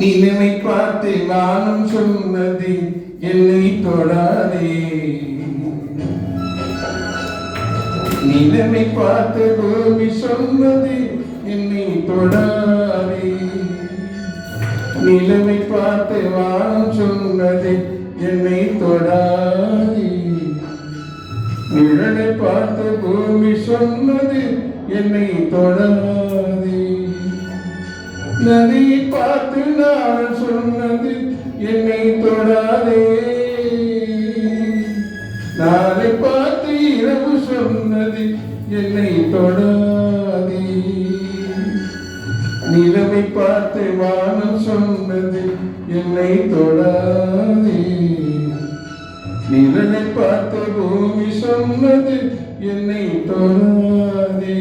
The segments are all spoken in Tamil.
நிலைமை பார்த்து வானம் சொன்னது என்னை தொடாதே. நிலைமை பார்த்து பூமி சொன்னது என்னை தொடாதே. நிலைமை பார்த்து வானம் சொன்னது என்னை தொடாதே. நிழலை பார்த்து பூமி சொன்னது என்னை தொடாதே. நதியை பார்த்து நான் சொன்னது என்னை தொடாதே. நாளை பார்த்து இரவு சொன்னது என்னை தொடாதே. நிலவை பார்த்து வானம் சொன்னது என்னை தொடாதே. நிலனை பார்த்து பூமி சொன்னது என்னை தொடாதே.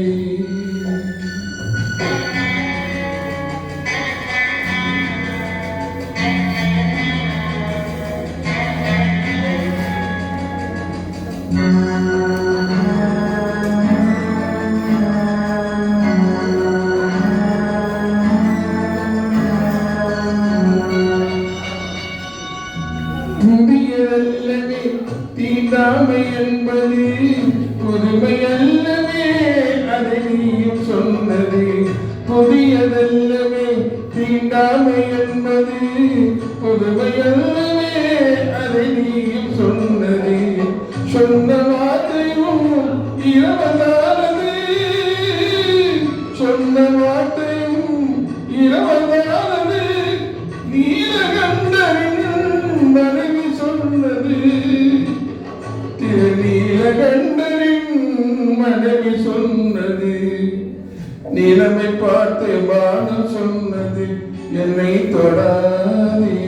புதியதல்லவே தீண்டாமை என்பது, புதுமை அல்லவே அதை நீயும் சொன்னது. புதியதல்லவே தீண்டாமை என்பது, புதுமை அல்லவே அதை நீயும் சொன்னது. சொன்ன வார்த்தையும் இரவதானது, சொன்ன வார்த்தையும் இரவதானது. நீலகண்டரின் மனைவி சொன்னது, திருநீலகண்டரின் மனைவி சொன்னது. நிலைமை பார்த்து வானம் சொன்னது என்னை தொடாதே.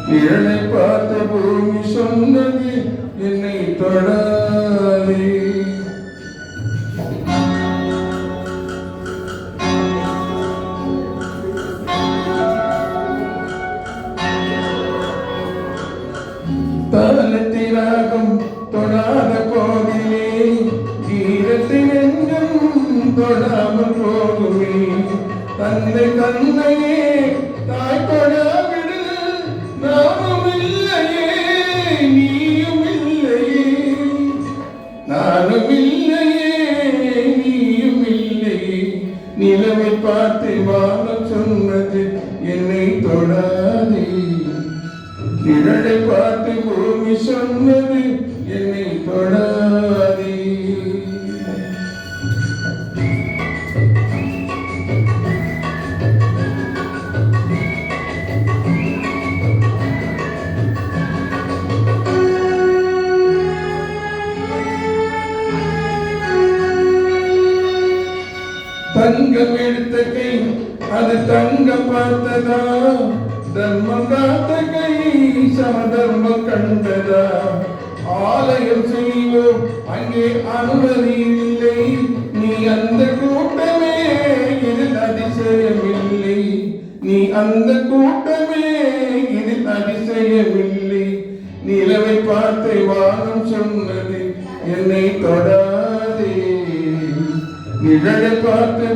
நிழலை பார்த்த பூமி சொன்னது என்னை தொடாதே. தாளத்திராகம் தொடாத போதிலே கீரத்தின் நெஞ்சம் தொடாமல் போகுமே. தந்தை தந்தையே தாய் தொடாவிடு, நானும் இல்லையே நீயும் இல்லையே. நானும் இல்லையே நீயும் இல்லையே. நிலவை பார்த்து வானம் சொன்னது என்னை தொடாதே. நிழலை பார்த்து பூமி சொன்னது என்னை தொடாதே. தங்கம் எடுத்த கை அது தங்கம் பார்த்ததா, தர்மம் காத்த கை சமதர்மம் கண்டதா. ஆலயம் செய்வோம் அங்கே அனுமதி இல்லை, நீ அந்த கூட்டமே இதில் அதிசயமில்லை. நீ அந்த கூட்டமே இதில் அதிசயமில்லை. நிலவை பார்த்து வானம் சொன்னது என்னை தொடாதே. நிழலை பார்த்து